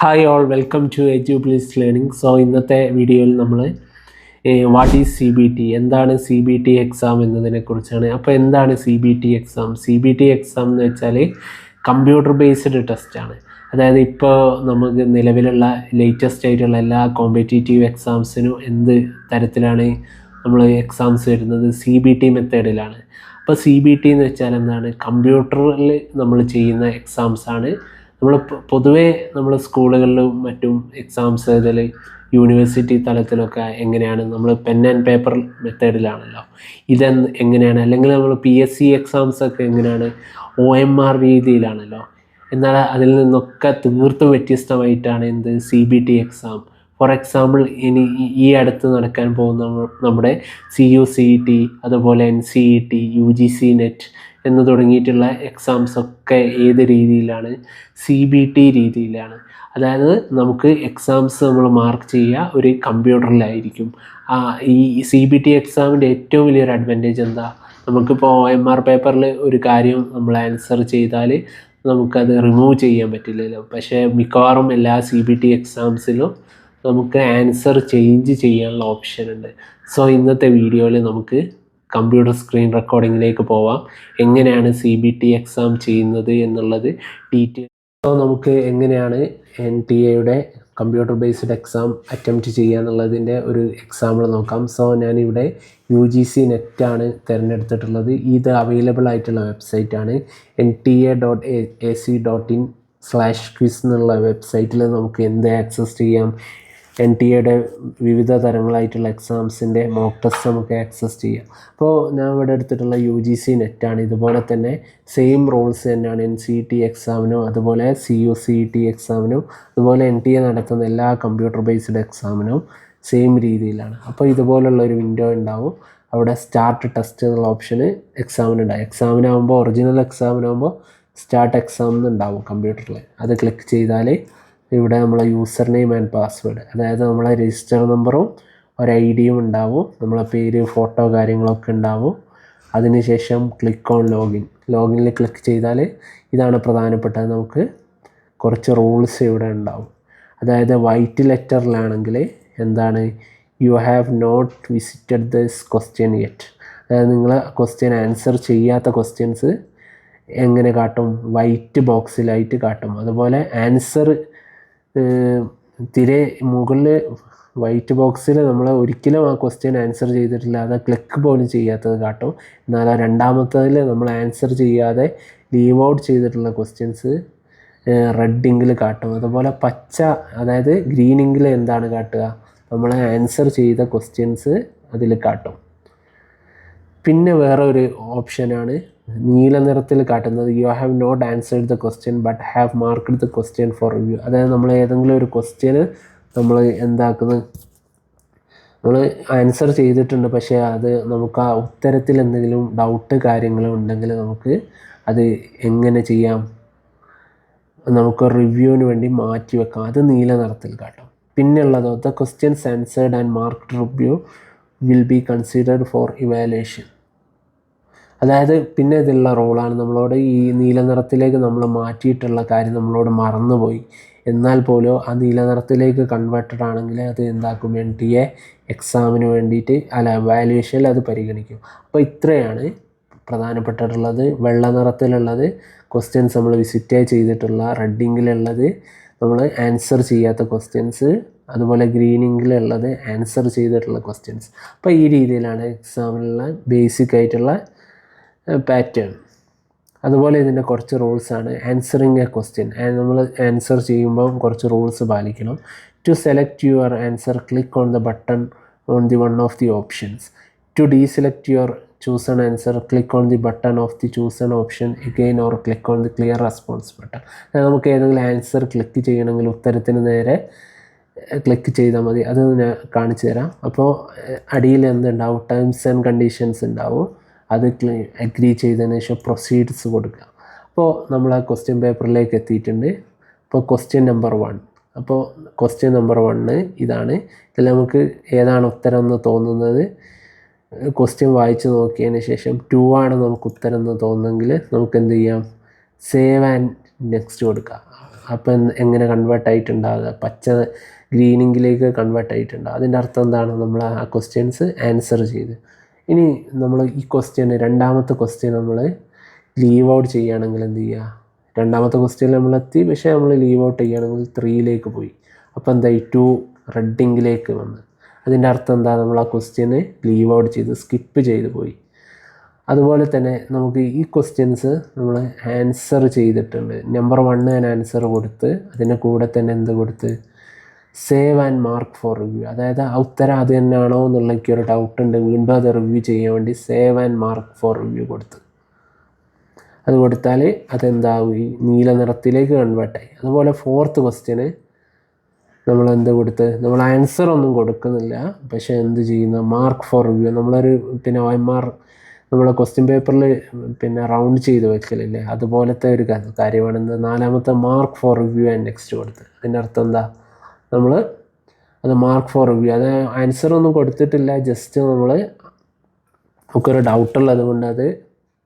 Hi all welcome to Eduplease learning. So ഇന്നത്തെ വീഡിയോയിൽ നമ്മൾ what is C B T, എന്താണ് സി ബി ടി എക്സാം എന്നതിനെക്കുറിച്ചാണ്. അപ്പോൾ എന്താണ് C B T exam? C B T exam എന്ന് വെച്ചാൽ കമ്പ്യൂട്ടർ ബേസ്ഡ് ടെസ്റ്റാണ്. അതായത് ഇപ്പോൾ നമുക്ക് നിലവിലുള്ള ലേറ്റസ്റ്റ് ആയിട്ടുള്ള എല്ലാ കോമ്പറ്റേറ്റീവ് എക്സാംസിനും എന്ത് തരത്തിലാണ് നമ്മൾ എക്സാംസ് വരുന്നത്? സി ബി ടി മെത്തേഡിലാണ്. അപ്പോൾ സി ബി ടി എന്ന് വെച്ചാൽ എന്താണ്? കമ്പ്യൂട്ടറിൽ നമ്മൾ ചെയ്യുന്ന എക്സാംസാണ്. നമ്മൾ പൊതുവേ നമ്മൾ സ്കൂളുകളിലും മറ്റും എക്സാംസ് ഇതിൽ യൂണിവേഴ്സിറ്റി തലത്തിലൊക്കെ എങ്ങനെയാണ്? നമ്മൾ പെൻ ആൻഡ് പേപ്പർ മെത്തേഡിലാണല്ലോ. എങ്ങനെയാണ്? അല്ലെങ്കിൽ നമ്മൾ PSC എക്സാംസൊക്കെ എങ്ങനെയാണ്? OMR രീതിയിലാണല്ലോ. എന്നാൽ അതിൽ നിന്നൊക്കെ തീർത്തും വ്യത്യസ്തമായിട്ടാണ് എന്ത് C B T exam. For example, ഈ അടുത്ത് നടക്കാൻ പോകുന്ന നമ്മുടെ CUCET, അതുപോലെ NCET, UGC നെറ്റ് എന്ന് തുടങ്ങിയിട്ടുള്ള എക്സാംസൊക്കെ ഏത് രീതിയിലാണ്? CBT രീതിയിലാണ്. അതായത് നമുക്ക് എക്സാംസ് നമ്മൾ മാർക്ക് ചെയ്യുക ഒരു കമ്പ്യൂട്ടറിലായിരിക്കും. ഈ CBT എക്സാമിൻ്റെ ഏറ്റവും വലിയൊരു അഡ്വാൻറ്റേജ് എന്താ? നമുക്കിപ്പോൾ OMR പേപ്പറിൽ ഒരു കാര്യം നമ്മൾ ആൻസർ ചെയ്താൽ നമുക്കത് റിമൂവ് ചെയ്യാൻ പറ്റില്ലല്ലോ. പക്ഷേ മിക്കവാറും എല്ലാ CBT എക്സാംസിലും നമുക്ക് ആൻസർ ചേഞ്ച് ചെയ്യാനുള്ള ഓപ്ഷൻ ഉണ്ട്. സോ ഇന്നത്തെ വീഡിയോയിൽ നമുക്ക് കമ്പ്യൂട്ടർ സ്ക്രീൻ റെക്കോർഡിങ്ങിലേക്ക് പോവാം. എങ്ങനെയാണ് CBT എക്സാം ചെയ്യുന്നത് എന്നുള്ളത് ഡീറ്റെയിൽ. സോ നമുക്ക് എങ്ങനെയാണ് NTA computer based exam attempt ചെയ്യുക എന്നുള്ളതിൻ്റെ ഒരു എക്സാമ്പിൾ നോക്കാം. സോ ഞാനിവിടെ UGC നെറ്റാണ് തിരഞ്ഞെടുത്തിട്ടുള്ളത്. ഇത് അവൈലബിൾ ആയിട്ടുള്ള വെബ്സൈറ്റാണ്. nta.ac.in/quiz എന്നുള്ള വെബ്സൈറ്റിൽ നമുക്ക് എന്ത് ആക്സസ് ചെയ്യാം? NTA വിവിധ തരങ്ങളായിട്ടുള്ള എക്സാംസിൻ്റെ മോക്ക് ടെസ്റ്റ് നമുക്ക് ആക്സസ് ചെയ്യാം. അപ്പോൾ ഞാൻ ഇവിടെ എടുത്തിട്ടുള്ള UGC നെറ്റാണ്. ഇതുപോലെ തന്നെ സെയിം റൂൾസ് തന്നെയാണ് NCET എക്സാമിനും അതുപോലെ CUCET എക്സാമിനും അതുപോലെ NTA നടത്തുന്ന എല്ലാ കമ്പ്യൂട്ടർ ബേസ്ഡ് എക്സാമിനും സെയിം രീതിയിലാണ്. അപ്പോൾ ഇതുപോലുള്ളൊരു വിൻഡോ ഉണ്ടാവും. അവിടെ സ്റ്റാർട്ട് ടെസ്റ്റ് എന്നുള്ള ഓപ്ഷന് എക്സാമിനുണ്ടാവും. എക്സാമിനാകുമ്പോൾ ഒറിജിനൽ എക്സാമിനാകുമ്പോൾ സ്റ്റാർട്ട് എക്സാം എന്നുണ്ടാവും കമ്പ്യൂട്ടറിൽ. അത് ക്ലിക്ക് ചെയ്താൽ ഇവിടെ നമ്മളെ യൂസർ നെയിം ആൻഡ് പാസ്വേഡ്, അതായത് നമ്മളെ രജിസ്റ്റർ നമ്പറും ഒരു ID ഉണ്ടാവും, നമ്മളെ പേര്, ഫോട്ടോ, കാര്യങ്ങളൊക്കെ ഉണ്ടാവും. അതിനുശേഷം ക്ലിക്ക് ഓൺ ലോഗിനിൽ ക്ലിക്ക് ചെയ്താൽ ഇതാണ് പ്രധാനപ്പെട്ടത്. നമുക്ക് കുറച്ച് റൂൾസ് ഇവിടെ ഉണ്ടാവും. അതായത് വൈറ്റ് ലെറ്ററിലാണെങ്കിൽ എന്താണ്? You have not visited this question yet. അതായത് നിങ്ങൾ ക്വസ്റ്റ്യൻ ആൻസർ ചെയ്യാത്ത ക്വസ്റ്റ്യൻസ് എങ്ങനെ കാട്ടും? വൈറ്റ് ബോക്സിലായിട്ട് കാട്ടും. അതുപോലെ ആൻസർ തിരെ മുകളിൽ വൈറ്റ് ബോക്സിൽ നമ്മൾ ഒരിക്കലും ആ ക്വസ്റ്റ്യൻ ആൻസർ ചെയ്തിട്ടില്ല, അത് ക്ലിക്ക് പോലും ചെയ്യാത്തത് കാട്ടും. എന്നാൽ ആ രണ്ടാമത്തതിൽ നമ്മൾ ആൻസർ ചെയ്യാതെ ലീവ് ഔട്ട് ചെയ്തിട്ടുള്ള ക്വസ്റ്റ്യൻസ് റെഡ് ഇങ്കിൽ കാട്ടും. അതുപോലെ പച്ച, അതായത് ഗ്രീൻ ഇങ്കിൽ എന്താണ് കാട്ടുക? നമ്മൾ ആൻസർ ചെയ്ത ക്വസ്റ്റ്യൻസ് അതിൽ കാട്ടും. പിന്നെ വേറെ ഒരു ഓപ്ഷനാണ് നീല നിറത്തിൽ കാട്ടുന്നത്. You have not answered the question but have marked the question for review. അതായത് നമ്മൾ ഏതെങ്കിലും ഒരു ക്വസ്റ്റ്യന് നമ്മൾ എന്താക്കുന്നത്? നമ്മൾ ആൻസർ ചെയ്തിട്ടുണ്ട്, പക്ഷേ അത് നമുക്ക് ആ ഉത്തരത്തിൽ എന്തെങ്കിലും ഡൗട്ട് കാര്യങ്ങളും ഉണ്ടെങ്കിൽ നമുക്ക് അത് എങ്ങനെ ചെയ്യാം? നമുക്ക് റിവ്യൂവിന് വേണ്ടി മാറ്റി വെക്കാം. അത് നീല നിറത്തിൽ കാട്ടും. പിന്നെയുള്ളതോ the questions answered and marked review will be considered for evaluation. അതായത് പിന്നെ ഇതിലുള്ള റോളാണ്, നമ്മളോട് ഈ നീല നിറത്തിലേക്ക് നമ്മൾ മാറ്റിയിട്ടുള്ള കാര്യം നമ്മളോട് മറന്നുപോയി എന്നാൽ പോലും ആ നീല നിറത്തിലേക്ക് കൺവേർട്ടഡ് ആണെങ്കിൽ അത് എന്താക്കും? NTA എക്സാമിന് വേണ്ടിയിട്ട് വാല്യുവേഷനിൽ അത് പരിഗണിക്കും. അപ്പോൾ ഇത്രയാണ് പ്രധാനപ്പെട്ടിട്ടുള്ളത്. വെള്ള നിറത്തിലുള്ളത് ക്വസ്റ്റ്യൻസ് നമ്മൾ വിസിറ്റ് ചെയ്തിട്ടുള്ള, റെഡ് ഇങ്കിലുള്ളത് നമ്മൾ ആൻസർ ചെയ്യാത്ത ക്വസ്റ്റ്യൻസ്, അതുപോലെ ഗ്രീൻ ഇങ്കിലുള്ളത് ആൻസർ ചെയ്തിട്ടുള്ള ക്വസ്റ്റ്യൻസ്. അപ്പോൾ ഈ രീതിയിലാണ് എക്സാമിനുള്ള ബേസിക് ആയിട്ടുള്ള പാറ്റേൺ. അതുപോലെ ഇതിൻ്റെ കുറച്ച് റൂൾസാണ്. ആൻസറിങ് എ ക്വസ്റ്റ്യൻ, നമ്മൾ ആൻസർ ചെയ്യുമ്പോൾ കുറച്ച് റൂൾസ് പാലിക്കണം. To select your answer click on the button on the one of the options. To deselect your chosen answer click on the button of the chosen option again or click on the clear response button. നമുക്ക് ഏതെങ്കിലും answer click ചെയ്യണമെങ്കിൽ ഉത്തരത്തിന് നേരെ click ചെയ്താൽ മതി. അത് ഞാൻ കാണിച്ചു തരാം. അപ്പോൾ അടിയിൽ എന്തുണ്ടാവും? ടേംസ് ആൻഡ് കണ്ടീഷൻസ് ഉണ്ടാവും. അത് അഗ്രി ചെയ്തതിന് ശേഷം പ്രൊസീഡ്സ് കൊടുക്കുക. അപ്പോൾ നമ്മൾ ആ ക്വസ്റ്റ്യൻ പേപ്പറിലേക്ക് എത്തിയിട്ടുണ്ട്. അപ്പോൾ ക്വസ്റ്റ്യൻ നമ്പർ 1. അപ്പോൾ ക്വസ്റ്റ്യൻ നമ്പർ 1 ഇതാണ്. ഇതിൽ നമുക്ക് ഏതാണ് ഉത്തരം എന്ന് തോന്നുന്നത് ക്വസ്റ്റ്യൻ വായിച്ച് നോക്കിയതിന് ശേഷം 2 ആണ് നമുക്ക് ഉത്തരം എന്ന് തോന്നുന്നെങ്കിൽ നമുക്ക് എന്ത് ചെയ്യാം? സേവ് ആൻഡ് നെക്സ്റ്റ് കൊടുക്കുക. അപ്പം എങ്ങനെ കൺവേർട്ട് ആയിട്ടുണ്ടാകുക, പച്ച ഗ്രീനിങ്ങിലേക്ക് കൺവേർട്ട് ആയിട്ടുണ്ടാകും. അതിൻ്റെ അർത്ഥം എന്താണ്? നമ്മൾ ആ ക്വസ്റ്റ്യൻസ് ആൻസർ ചെയ്ത്. ഇനി നമ്മൾ ഈ രണ്ടാമത്തെ ക്വസ്റ്റ്യൻ നമ്മൾ ലീവ് ഔട്ട് ചെയ്യുകയാണെങ്കിൽ എന്ത് ചെയ്യുക? രണ്ടാമത്തെ ക്വസ്റ്റ്യനിൽ നമ്മളെത്തി, പക്ഷേ നമ്മൾ ലീവ് ഔട്ട് ചെയ്യുകയാണെങ്കിൽ 3ലേക്ക് പോയി. അപ്പോൾ എന്തായി? 2 റെഡിങ്ങിലേക്ക് വന്ന്. അതിൻ്റെ അർത്ഥം എന്താ? നമ്മൾ ആ ക്വസ്റ്റ്യന് ലീവ് ഔട്ട് ചെയ്ത് സ്കിപ്പ് ചെയ്ത് പോയി. അതുപോലെ തന്നെ നമുക്ക് ഈ ക്വസ്റ്റ്യൻസ് നമ്മൾ ആൻസർ ചെയ്തിട്ടുണ്ട്. നമ്പർ 1 ഞാൻ ആൻസർ കൊടുത്ത് അതിൻ്റെ കൂടെ തന്നെ എന്ത് കൊടുത്ത്? Save and mark for review. അതായത് ആ ഉത്തരം അത് തന്നെയാണോ എന്നുള്ള എനിക്കൊരു ഡൗട്ടുണ്ട്, വീണ്ടും അത് റിവ്യൂ ചെയ്യാൻ വേണ്ടി save and mark for review കൊടുത്ത്. അത് കൊടുത്താൽ അതെന്താവും? ഈ നീല നിറത്തിലേക്ക് കൺവേർട്ടായി. അതുപോലെ 4th ക്വസ്റ്റ്യന് നമ്മൾ എന്ത് കൊടുത്ത്? നമ്മൾ ആൻസർ ഒന്നും കൊടുക്കുന്നില്ല, പക്ഷേ എന്ത് ചെയ്യുന്നു? Mark for review. നമ്മളൊരു OMR നമ്മളെ ക്വസ്റ്റ്യൻ പേപ്പറിൽ റൗണ്ട് ചെയ്ത് വെക്കലില്ലേ, അതുപോലത്തെ ഒരു കാര്യമാണെന്ന്. 4ാമത്തെ mark for review and next കൊടുത്ത്. അതിൻ്റെ അർത്ഥം എന്താ? നമ്മൾ അത് മാർക്ക് ഫോർ റിവ്യൂ, അത് ആൻസർ ഒന്നും കൊടുത്തിട്ടില്ല, ജസ്റ്റ് നമുക്കൊരു ഡൗട്ടുള്ളത് കൊണ്ട് അത്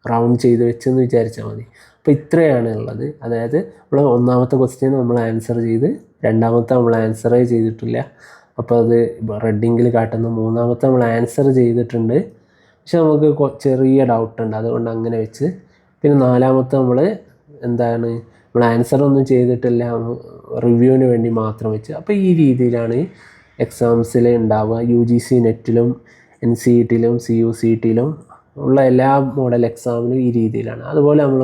റൗണ്ട് ചെയ്ത് വെച്ചെന്ന് വിചാരിച്ചാൽ മതി. അപ്പോൾ ഇത്രയാണ് ഉള്ളത്. അതായത് നമ്മൾ 1ാമത്തെ ക്വസ്റ്റ്യൻ നമ്മൾ ആൻസർ ചെയ്ത്, 2ാമത്തെ നമ്മൾ ആൻസറേ ചെയ്തിട്ടില്ല, അപ്പോൾ അത് റെഡിങ്ങിൽ കാട്ടുന്നു. 3ാമത്തെ നമ്മൾ ആൻസർ ചെയ്തിട്ടുണ്ട്, പക്ഷെ നമുക്ക് ചെറിയ ഡൗട്ടുണ്ട്, അതുകൊണ്ട് അങ്ങനെ വെച്ച്. പിന്നെ 4ാമത്തെ നമ്മൾ നമ്മൾ ആൻസറൊന്നും ചെയ്തിട്ടില്ല, റിവ്യൂവിന് വേണ്ടി മാത്രം വെച്ച്. അപ്പോൾ ഈ രീതിയിലാണ് എക്സാംസിൽ ഉണ്ടാവുക. UGC നെറ്റിലും NCETയിലും CUCETയിലും ഉള്ള എല്ലാ മോഡൽ എക്സാമിനും ഈ രീതിയിലാണ്. അതുപോലെ നമ്മൾ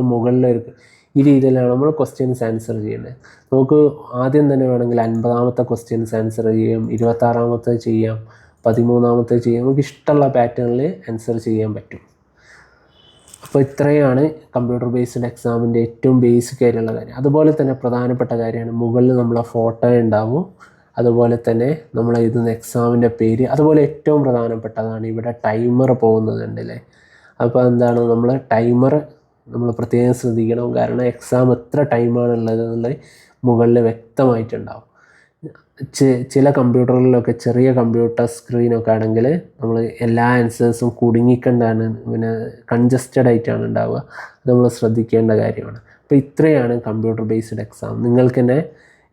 ഈ രീതിയിലാണ് നമ്മൾ ക്വസ്റ്റ്യൻസ് ആൻസർ ചെയ്യേണ്ടത്. നമുക്ക് ആദ്യം തന്നെ വേണമെങ്കിൽ 50ാമത്തെ ക്വസ്റ്റ്യൻസ് ആൻസർ ചെയ്യാം, 26ാമത്തെ ചെയ്യാം, 13ാമത്തെ ചെയ്യാം. നമുക്ക് ഇഷ്ടമുള്ള പാറ്റേണിൽ ആൻസർ ചെയ്യാൻ പറ്റും. അപ്പോൾ ഇത്രയാണ് കമ്പ്യൂട്ടർ ബേസ്ഡ് എക്സാമിൻ്റെ ഏറ്റവും ബേസിക് ആയിട്ടുള്ള കാര്യം. അതുപോലെ തന്നെ പ്രധാനപ്പെട്ട കാര്യമാണ് മുകളിൽ നമ്മളെ ഫോട്ടോ ഉണ്ടാവും, അതുപോലെ തന്നെ നമ്മൾ എഴുതുന്ന എക്സാമിൻ്റെ പേര്. അതുപോലെ ഏറ്റവും പ്രധാനപ്പെട്ടതാണ് ഇവിടെ ടൈമർ പോകുന്നതുണ്ടല്ലേ. അപ്പോൾ നമ്മൾ ടൈമർ നമ്മൾ പ്രത്യേകം ശ്രദ്ധിക്കണം, കാരണം എക്സാം എത്ര ടൈമാണുള്ളത് എന്നുള്ളത് മുകളിൽ വ്യക്തമായിട്ടുണ്ടാവും. ചില കമ്പ്യൂട്ടറുകളിലൊക്കെ ചെറിയ കമ്പ്യൂട്ടർ സ്ക്രീനൊക്കെ ആണെങ്കിൽ നമ്മൾ എല്ലാ ആൻസേഴ്സും കുടുങ്ങിക്കൊണ്ടാണ്, കൺജസ്റ്റഡ് ആയിട്ടാണ് ഉണ്ടാവുക. അത് നമ്മൾ ശ്രദ്ധിക്കേണ്ട കാര്യമാണ്. അപ്പോൾ ഇത്രയാണ് കമ്പ്യൂട്ടർ ബേസ്ഡ് എക്സാം. നിങ്ങൾക്ക് തന്നെ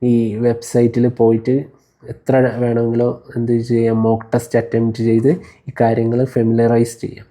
ഈ വെബ്സൈറ്റിൽ പോയിട്ട് എത്ര വേണമെങ്കിലും എന്ത് ചെയ്യാം, മോക്ക് ടെസ്റ്റ് അറ്റംപ്റ്റ് ചെയ്ത് ഈ കാര്യങ്ങൾ ഫെമിലറൈസ് ചെയ്യാം.